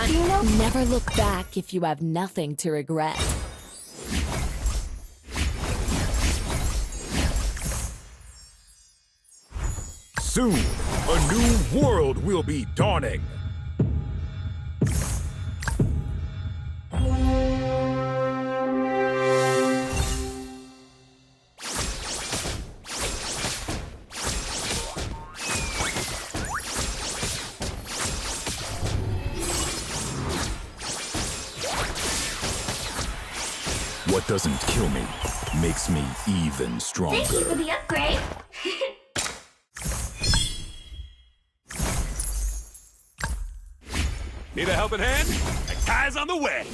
Do you know? Never look back if you have nothing to regret. Soon, a new world will be dawning. What doesn't kill me makes me even stronger. Thank you for the upgrade. Need a helping hand? A guy's on the way!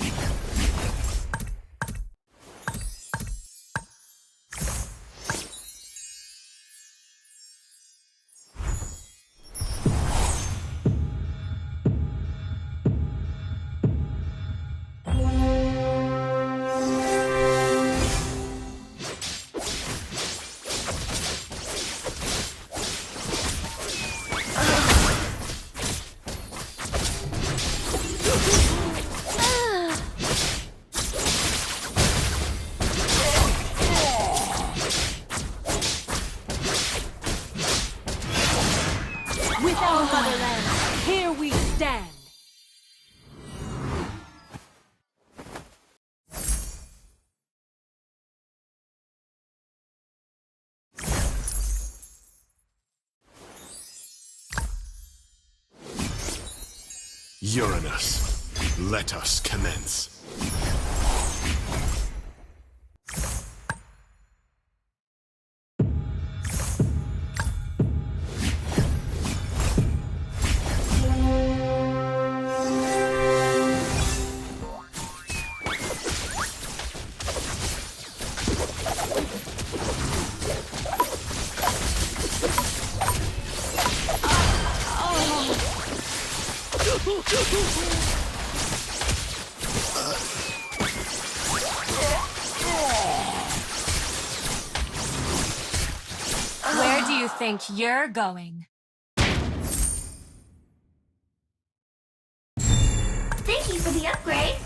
With our motherland, here we stand. Uranus, let us commence. Where do you think you're going? Thank you for the upgrade.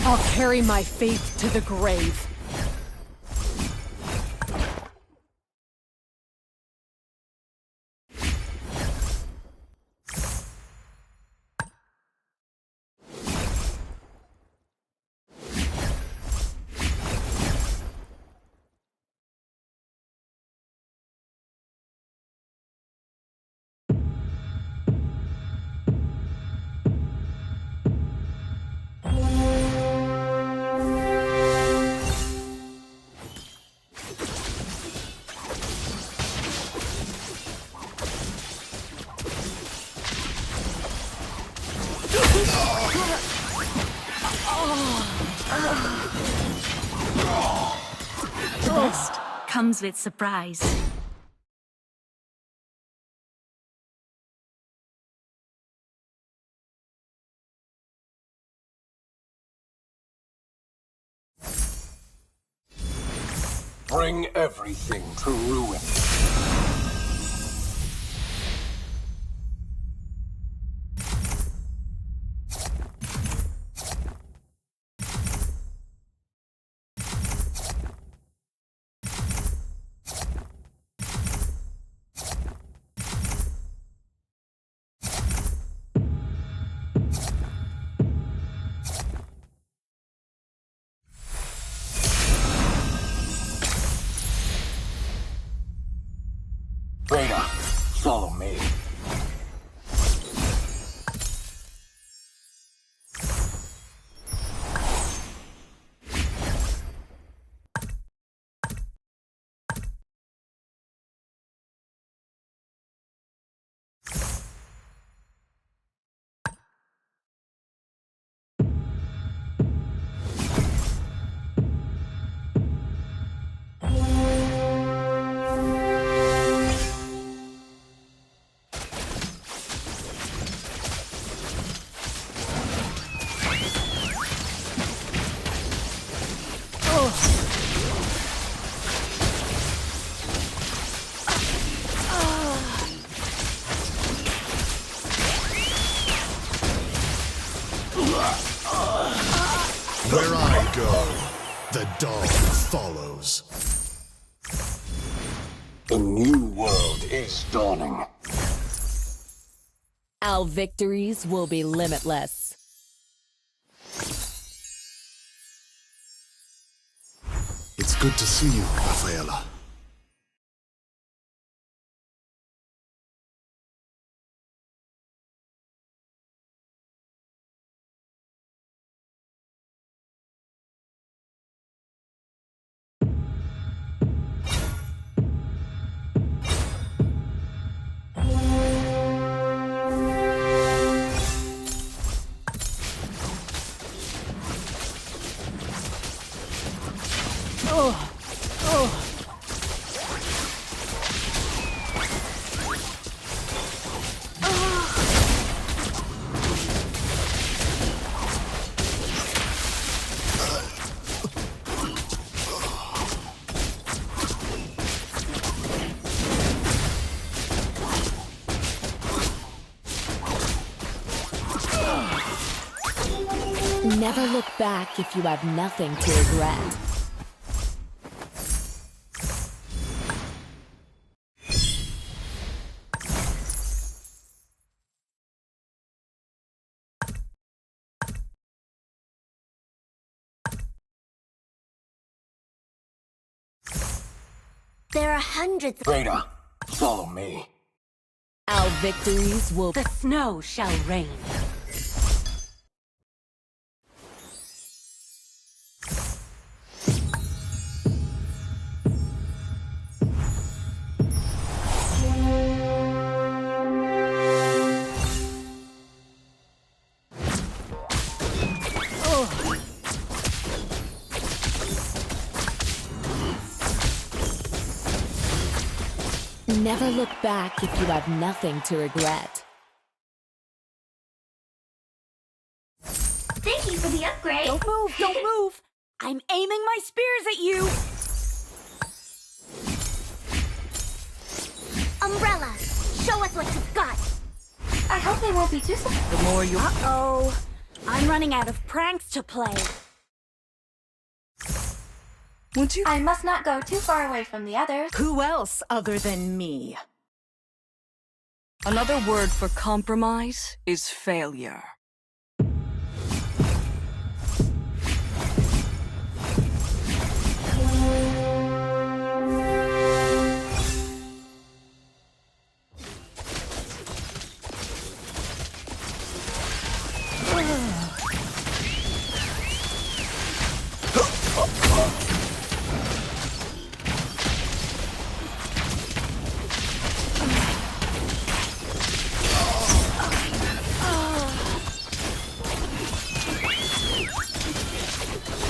I'll carry my faith to the grave. The best comes with surprise. Bring everything to ruin. Where I go, the dawn follows. A new world is dawning. Our victories will be limitless. It's good to see you, Rafaela. Never look back if you have nothing to regret. There are hundreds. Rada, follow me. Our victories will The snow shall rain. Never look back if you have nothing to regret. Thank you for the upgrade. Don't move, don't move. I'm aiming my spears at you. Umbrella, show us what you've got. I hope they won't be too surprised. The more you... Uh-oh. I'm running out of pranks to play. Would you? I must not go too far away from the others. Who else other than me? Another word for compromise is failure.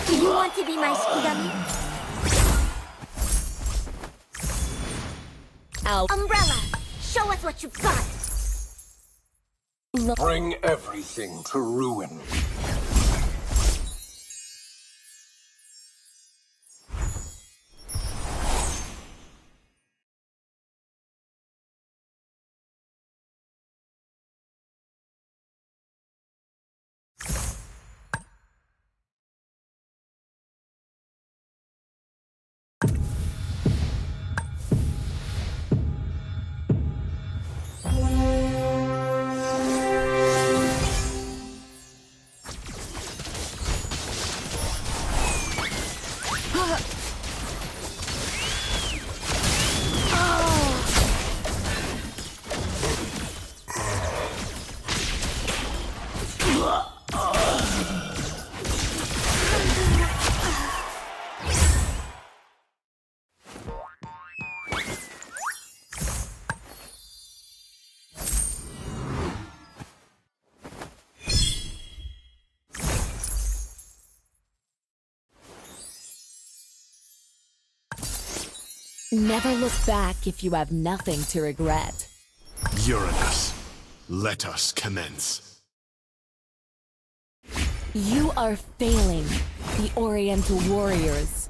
Do you want to be my Skidummy? Our Umbrella, show us what you've got. Bring everything to ruin. Never look back if you have nothing to regret. Uranus, let us commence. You are failing, the Oriental warriors.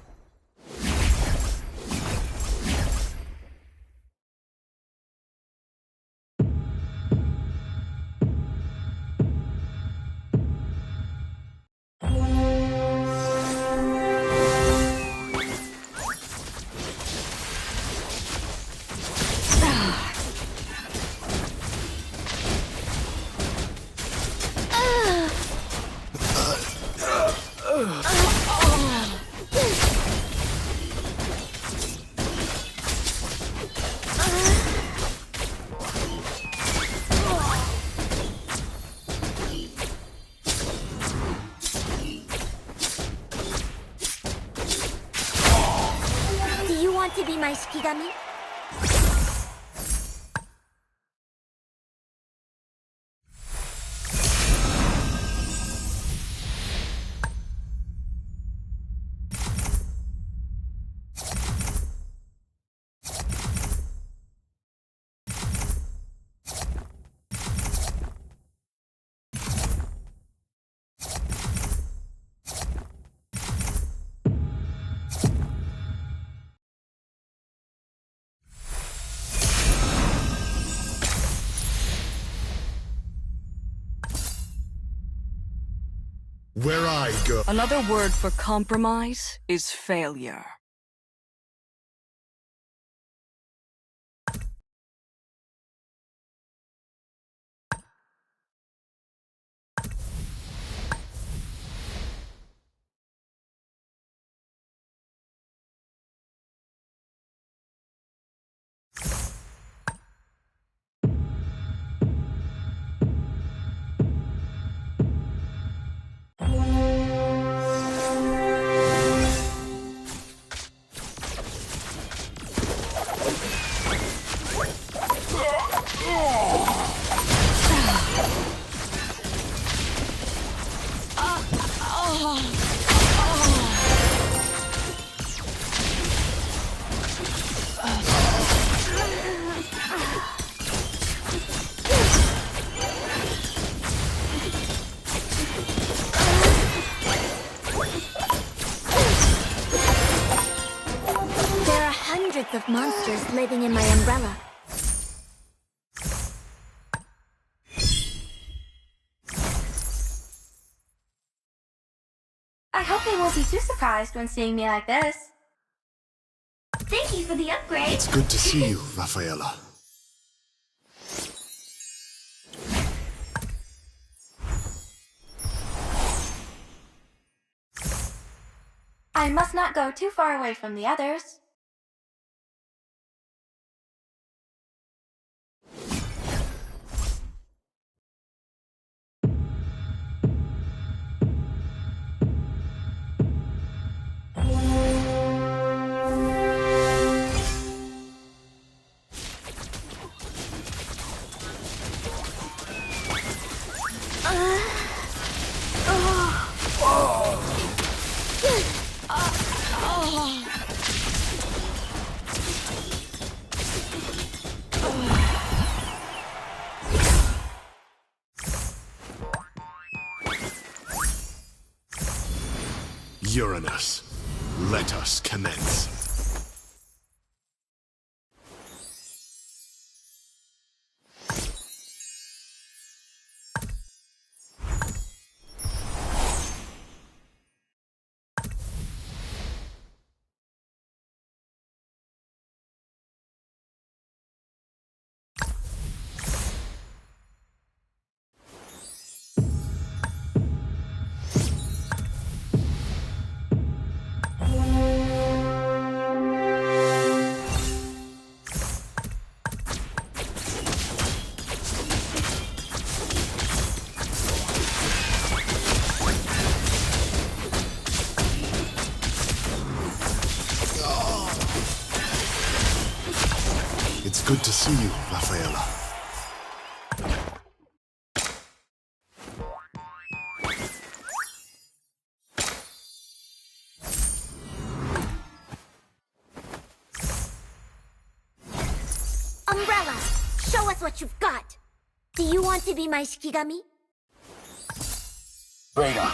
to be my Shikigami? Where I go. Another word for compromise is failure. There are hundreds of monsters living in my umbrella. I hope they won't be too surprised when seeing me like this. Thank you for the upgrade. It's good to see you, Rafaela. I must not go too far away from the others. Uranus, let us commence. It's good to see you, Rafaela. Umbrella, show us what you've got. Do you want to be my Shikigami? Beta,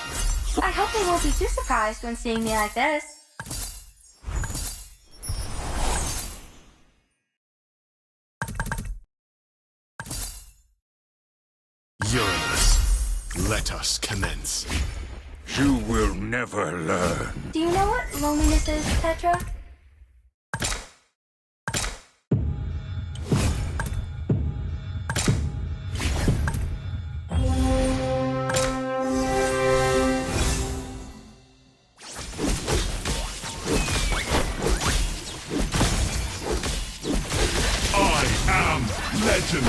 I hope they won't be too surprised when seeing me like this. Uranus, let us commence. You will never learn. Do you know what loneliness is, Petra? I am legend.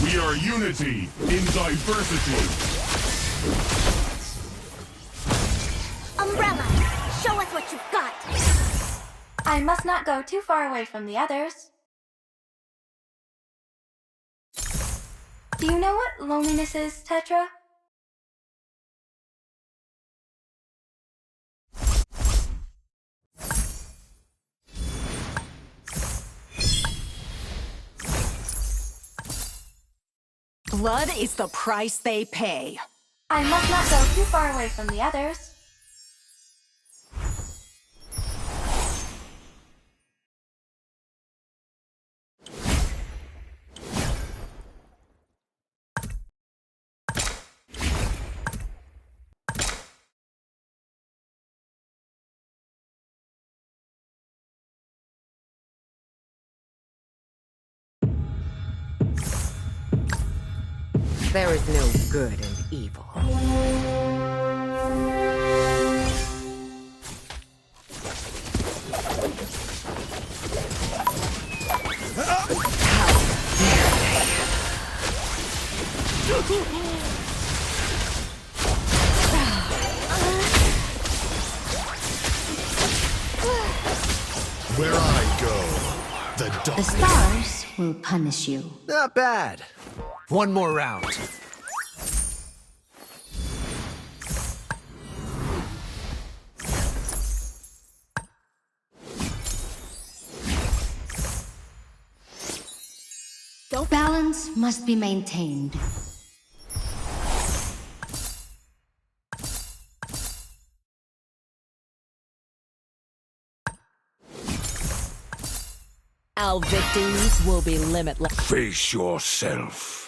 We are unity in diversity. Umbrella, Show us what you've got! I must not go too far away from the others. Do you know what loneliness is, Tetra? Blood is the price they pay. I must not go too far away from the others. There is no good and evil. Where I go, the dark. The stars will punish you. Not bad. One more round. Balance must be maintained. Our victories will be limitless. Face yourself.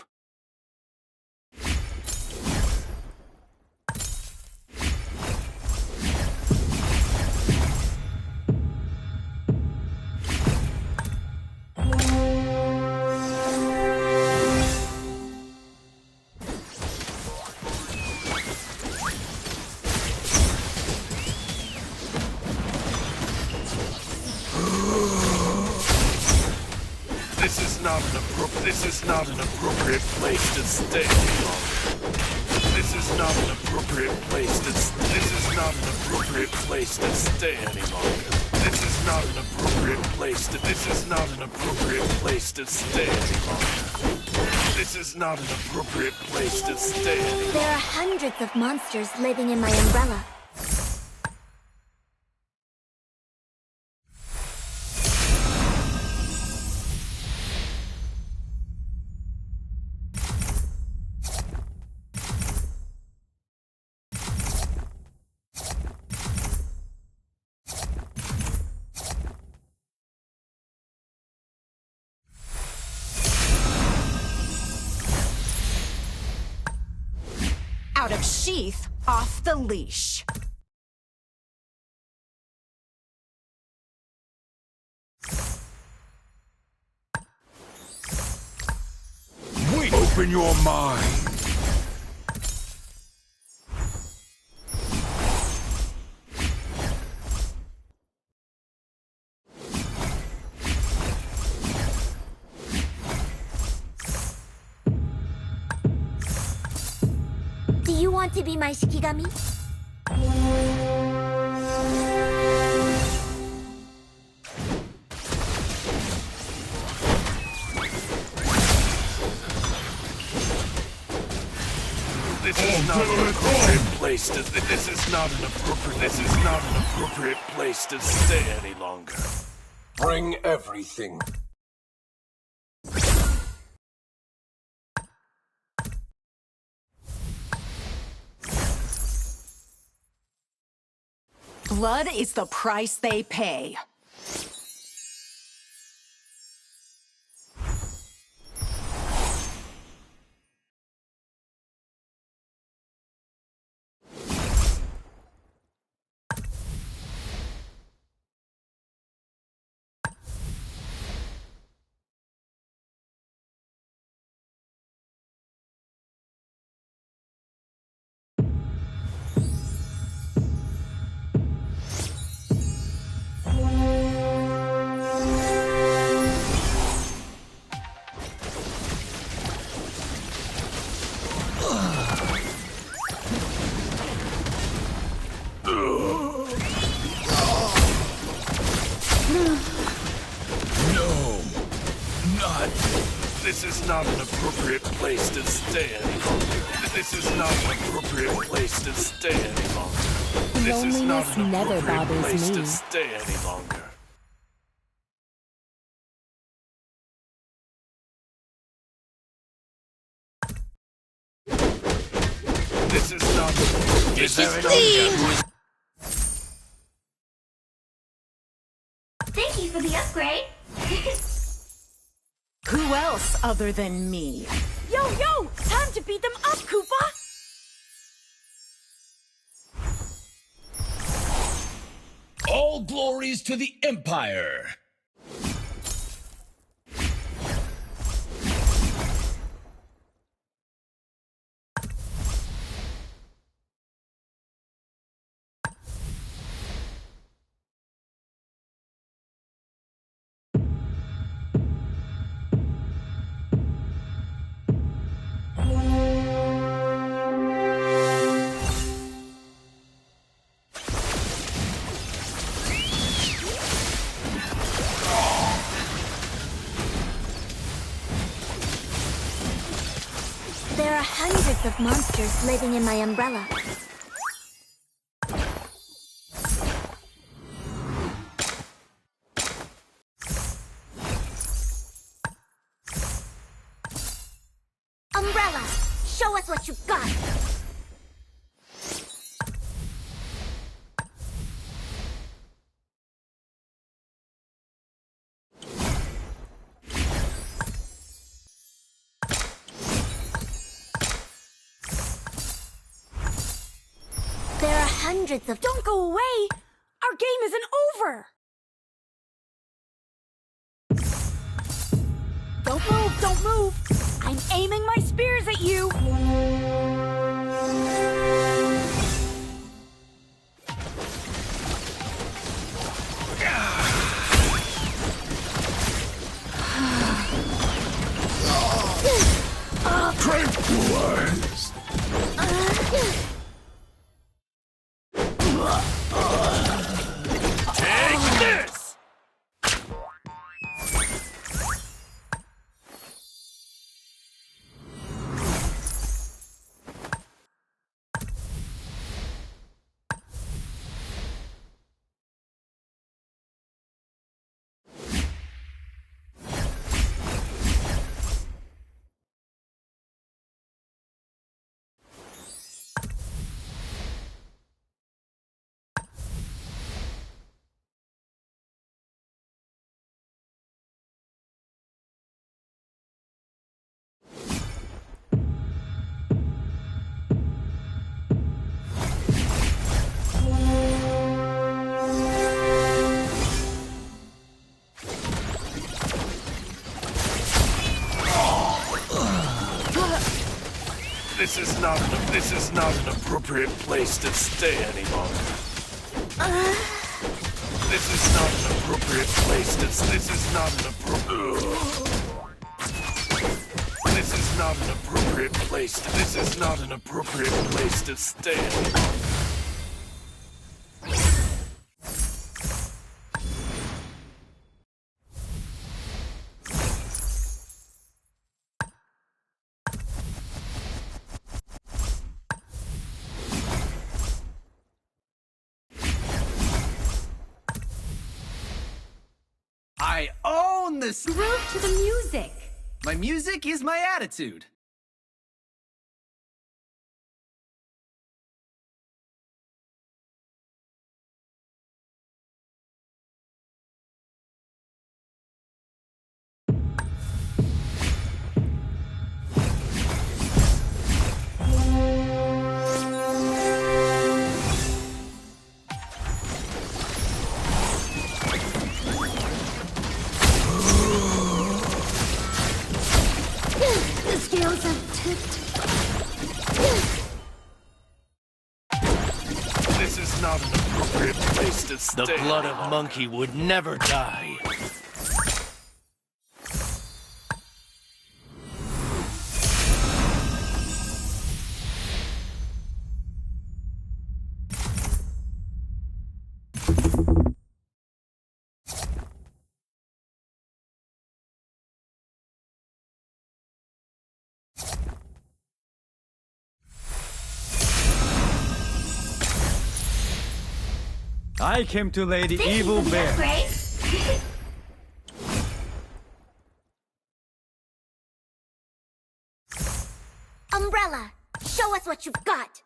This is not an appropriate place to stay any longer. This is not an appropriate place to. This is not an appropriate place to stay any longer. This is not an appropriate place to. This is not an appropriate place to stay any longer. This is not an appropriate place to stay any longer. There are hundreds of monsters living in my umbrella. Out of sheath, off the leash. Wait. Open your mind. Do you want to be my Shikigami? This is not an appropriate place to. This is not an appropriate. This is not an appropriate place to stay any longer. Bring everything. Blood is the price they pay. is not an appropriate place to stay any longer. This is not an appropriate place to stay any longer. This is not Loneliness an never appropriate bothers place me. to stay any longer. This is not an appropriate place. Thank you for the upgrade. Who else other than me? Yo, yo! Time to beat them up, Koopa! All glories to the Empire! There are hundreds of monsters living in my umbrella. Umbrella, show us what you've got. There are hundreds of... Don't go away! Our game isn't over! Don't move, don't move! I'm aiming my spears at you! Tranquilized. Take this! This is not an appropriate place to stay any longer. This is not an appropriate place to... This is not an appropriate... This is not an appropriate place to... This is not an appropriate place to stay any longer. I own this! Groove to the music! My music is my attitude. The scales have tipped. This is not an appropriate place to stay. The blood of monkey would never die. I came to lay the evil bear. Great. Umbrella, show us what you've got.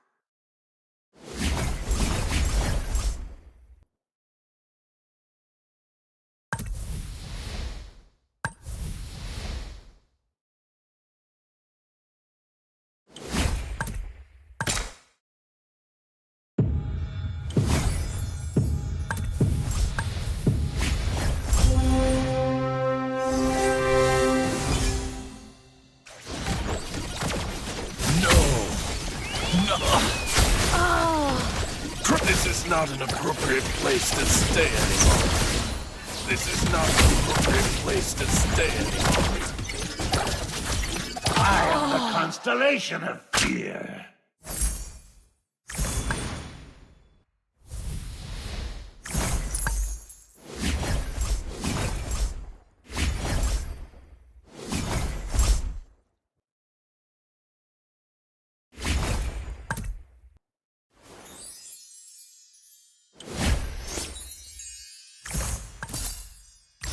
This is not an appropriate place to stay anymore. This is not an appropriate place to stay anymore. I am the constellation of fear.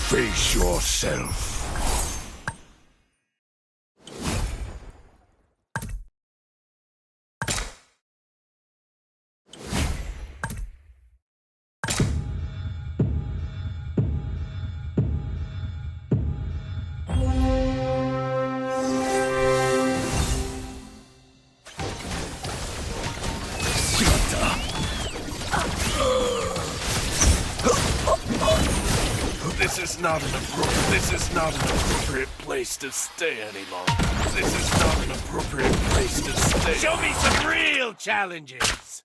Face yourself. This is not an appropriate place to stay any longer. This is not an appropriate place to stay. Show me some real challenges.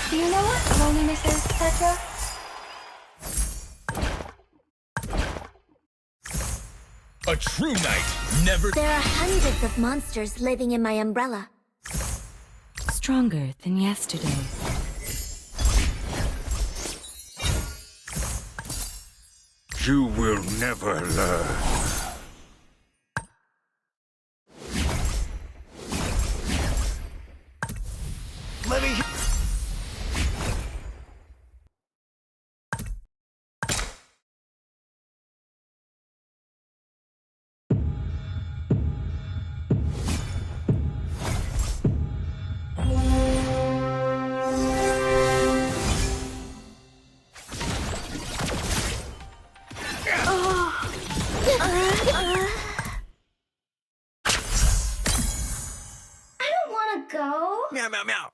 Do you know what loneliness is, Petra? A true knight never... There are hundreds of monsters living in my umbrella. Stronger than yesterday. You will never learn. Let me... I don't want to go. Meow, meow, meow.